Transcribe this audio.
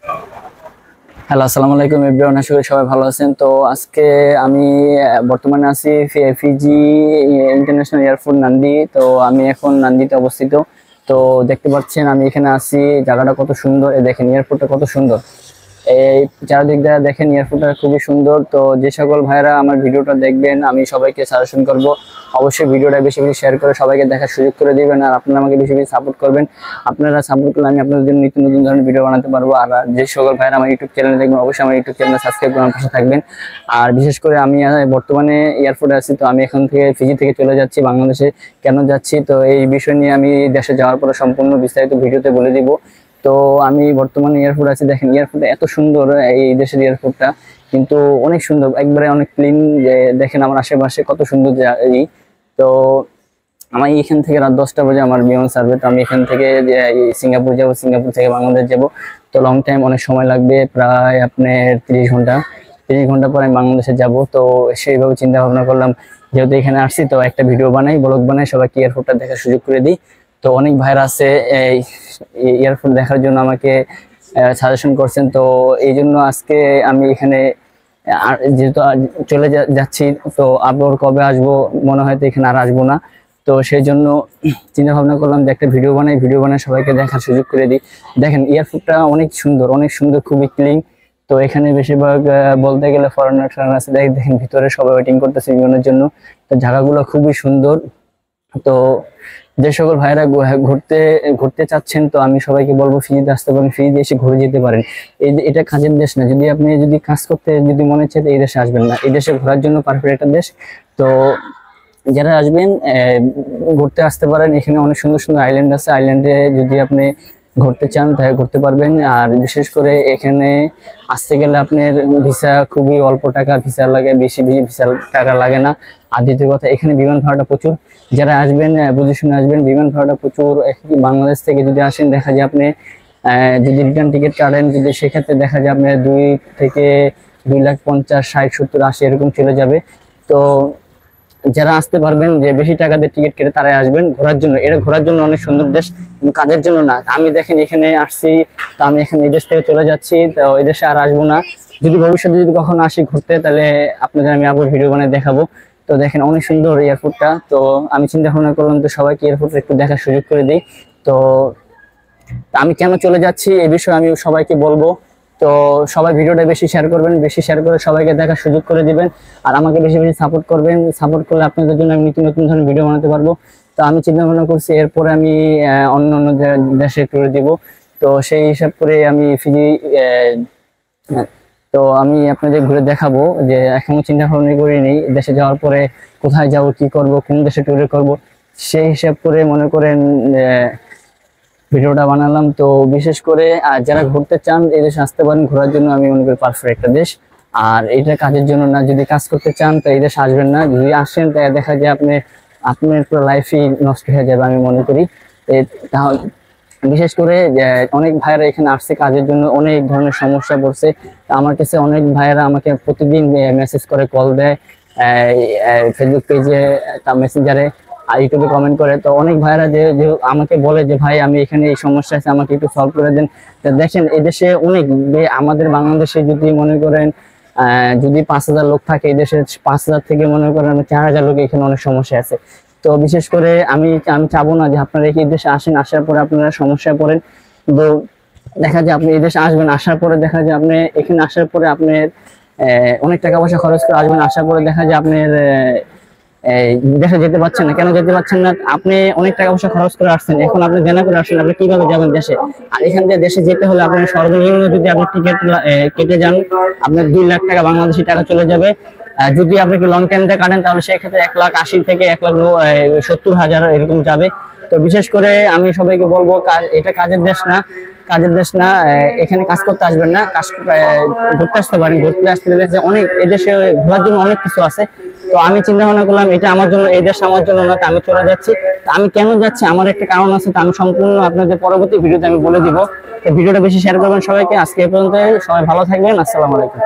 Hello, আসসালামু আলাইকুম everyone. আশা করি সবাই ভালো আছেন। তো আজকে আমি বর্তমানে আছি ফিজি ইন্টারন্যাশনাল এয়ারপোর্ট নান্দি। তো আমি এখন নান্দিতে অবস্থিত। তো দেখতে পাচ্ছেন আমি এখানে আছি, জায়গাটা কত সুন্দর। দেখেন এয়ারপোর্টটা কত সুন্দর। এই চারদিক দিয়ে দেখেন এয়ারপোর্টটা খুবই সুন্দর। তো যে সকল ভাইরা আমার ভিডিওটা দেখবেন, আমি সবাইকে সাজেশন করব অবশ্যই ভিডিওটা বেশি বেশি শেয়ার করে সবাইকে দেখার সুযোগ করে দিবেন। আর আপনারা আমাকে বেশি বেশি সাপোর্ট করবেন। আপনারা সাপোর্ট করলে আমি আপনাদের জন্য নিত্য নতুন ধরনের ভিডিও বানাতে পারবো। আর যে সকল ভাইরা আমার ইউটিউব চ্যানেল দেখবেন, অবশ্যই আমার ইউটিউব চ্যানেল সাবস্ক্রাইব করে আমার পাশে থাকবেন। আর বিশেষ করে আমি বর্তমানে এয়ারপোর্টে আছি। তো আমি এখন থেকে ফিজি থেকে চলে যাচ্ছি বাংলাদেশে। কেন যাচ্ছি, তো এই বিষয় নিয়ে আমি দেশে যাওয়ার পরে সম্পূর্ণ বিস্তারিত ভিডিওতে বলে দিব। তো আমি বর্তমানে এয়ারপোর্ট আছি। দেখেন এয়ারপোর্টটা এত সুন্দর, এই দেশের এয়ারপোর্টটা কিন্তু অনেক সুন্দর, একবারে অনেক ক্লিন। যে দেখেন আমার আশেপাশে কত সুন্দর এই। তো আমার এখান থেকে রাত 10টা বাজে আমার বিমান সার্ভে। তো আমি এখান থেকে সিঙ্গাপুর যাব, সিঙ্গাপুর থেকে বাংলাদেশ যাব। তো লং টাইম, অনেক সময় লাগবে, প্রায় আপনার 30 ঘন্টা। 30 ঘন্টা পরে আমি বাংলাদেশে যাব। তো সেইভাবে চিন্তা ভাবনা করলাম, যেহেতু এখানে আসছি তো একটা ভিডিও বানাই, ব্লগ বানাই, সবাইকে এয়ারপোর্টটা দেখার সুযোগ করে দিই। তো অনেক ভাইরা আছে এই এয়ারপোর্ট দেখার জন্য আমাকে সাজেশন করছেন। তো এই জন্য আজকে আমি এখানে যেহেতু চলে যাচ্ছি, তো আবার কবে আসবো মনে হয় তো এখানে আর আসবো না। তো সেই জন্য চিন্তা ভাবনা করলাম যে একটা ভিডিও বানাই সবাইকে দেখার সুযোগ করে দিই। দেখেন এয়ারপোর্টটা অনেক সুন্দর, অনেক সুন্দর, খুবই ক্লিন। তো এখানে বেশিরভাগ বলতে গেলে ফরেনার আছে। দেখেন ভিতরে সবাই ওয়েটিং করতেছে বিমানের জন্য। তো জায়গাগুলো খুবই সুন্দর। তো যে সকল ভাইরা ঘুরতে ঘুরতে চাচ্ছেন, তো আমি সবাইকে বলবো ফিজিতে আসতে পারেন, ফিজিতে এসে ঘুরে যেতে পারেন। এটা কাজের দেশ না। যদি কাজ করতে যদি মনে চায়, এই দেশে আসবেন না। এই দেশে ঘোরার জন্য পারফেক্ট একটা দেশ। তো যারা আসবেন ঘুরতে আসতে পারেন। এখানে অনেক সুন্দর সুন্দর আইল্যান্ড আছে। আইল্যান্ডে যদি আপনি ঘুরতে চান তাহলে ঘুরতে পারবেন। আর বিশেষ করে এখানে আসতে গেলে আপনার ভিসা খুবই অল্প টাকা ভিসা লাগে, বেশি ভিসা টাকা লাগে না। আর দ্বিতীয় কথা, এখানে বিমান ভাড়াটা প্রচুর। যারা আসবেন বুঝে শুনে আসবেন, বিমান ভাড়াটা প্রচুর। বাংলাদেশ থেকে যদি আসেন, দেখা যায় আপনি যদি রিটার্ন টিকিট কাটেন, যদি সেক্ষেত্রে দেখা যায় আপনার 2 থেকে 2,50,000, 60, 70, 80 এরকম চলে যাবে। তো যারা আসতে পারবেন, যে বেশি টাকা দিয়ে টিকিট কেটে, তারাই আসবেন ঘোরার জন্য। এটা ঘোরার জন্য অনেক সুন্দর দেশ, কাজের জন্য না। আমি দেখেন এখানে আসছি, তো আমি এখানে এই দেশ থেকে চলে যাচ্ছি, তো এই দেশে আর আসবো না। যদি ভবিষ্যতে যদি কখনো আসি ঘুরতে, তাহলে আপনাদের আমি আবার ভিডিও বানিয়ে দেখাবো। তো দেখেন অনেক সুন্দর এয়ারপোর্টটা। তো আমি চিন্তা ভাবনা করলাম তো সবাইকে এয়ারপোর্টে একটু দেখার সুযোগ করে দিই। তো আমি কেন চলে যাচ্ছি এই বিষয়ে আমি সবাইকে বলবো। তো সবাই ভিডিওটা বেশি শেয়ার করবেন, বেশি শেয়ার করে সবাইকে দেখার সুযোগ করে দিবেন। আর আমাকে বেশি বেশি সাপোর্ট করবেন। সাপোর্ট করলে আপনাদের জন্য আমি নতুন নতুন ধরনের ভিডিও বানাতে পারবো। তো আমি চিন্তা ভাবনা করছি এরপরে আমি অন্য অন্য দেশে ট্যুর দিব। তো সেই হিসাব করে আমি ফিজি তো আমি আপনাদের ঘুরে দেখাবো। যে এখনো চিন্তা ভাবনা করিনি দেশে যাওয়ার পরে কোথায় যাব, কি করব, কোন দেশে ট্যুরে করব, সেই হিসাব করে মনে করেন ভিডিওটা বানালাম। তো বিশেষ করে যারা ঘুরতে চান, এই দেশে আসতে পারেন ঘোরার জন্য। আমি মনে করি পারফেক্ট একটা দেশ। আর এটা কাজের জন্য না। যদি কাজ করতে চান তো এই দেশে আসবেন না। যদি আসেন তাই দেখা যায় আপনার পুরো লাইফই নষ্ট হয়ে যাবে আমি মনে করি। বিশেষ করে অনেক ভাইয়েরা এখানে আসছে কাজের জন্য, অনেক ধরনের সমস্যা পড়ছে। আমার কাছে অনেক ভাইয়েরা আমাকে প্রতিদিন মেসেজ করে, কল দেয়, ফেসবুক পেজে, মেসেঞ্জারে, আর ইউটিউবে কমেন্ট করে। তো অনেক ভাইয়েরা যে আমাকে বলে যে ভাই আমি এখানে এই সমস্যা আছে, আমাকে একটু সলভ করে দেন। দেখেন এদেশে অনেক, আমাদের বাংলাদেশে যদি মনে করেন যদি 5,000 লোক থাকে, এই দেশে 5,000 থেকে মনে করেন 4,000 লোক এখানে অনেক সমস্যা আছে। তো বিশেষ করে আমি চাবো না যে আপনারা এই দেশে আসেন, আসার পরে আপনারা সমস্যায় পড়েন। তো দেখা যায় আপনি এই দেশে আসবেন, আসার পরে দেখা যায় আপনি এখানে আসার পরে আপনার অনেক টাকা পয়সা খরচ করে আসবেন, আসার পরে দেখা যায় আপনার দেশে যেতে পারছেন না। কেন যেতে পারছেন না? আপনি অনেক টাকা পয়সা খরচ করে আসছেন, এখন আপনি জেনা করে আসছেন, আপনি কিভাবে যাবেন দেশে? আর এখান থেকে দেশে যেতে হলে আপনার সর্বনিম্ন যদি আপনি টিকিট কেটে যান, আপনার 2 লাখ টাকা বাংলাদেশি টাকা চলে যাবে। যদি আপনি লং টাইমটা কাটেন, তাহলে সেক্ষেত্রে 1,80,000 থেকে 1,70,000 এরকম যাবে। তো বিশেষ করে আমি সবাইকে বলবো, এটা কাজের দেশ না, কাজের দেশ না। এখানে কাজ করতে আসবেন না, কাজ ঘুরতে আসতে পারেন। ঘুরতে আসতে গেলে অনেক, এদেশে ঘোরার জন্য অনেক কিছু আছে। তো আমি চিন্তা ভাবনা করলাম এটা আমার জন্য, এই দেশ আমার জন্য না, আমি চলে যাচ্ছি। আমি কেন যাচ্ছি, আমার একটা কারণ আছে। তো আমি সম্পূর্ণ আপনাদের পরবর্তী ভিডিওতে আমি বলে দিব। তো ভিডিওটা বেশি শেয়ার করবেন সবাইকে। আজকে এই পর্যন্ত, সবাই ভালো থাকবেন। আসসালামু আলাইকুম।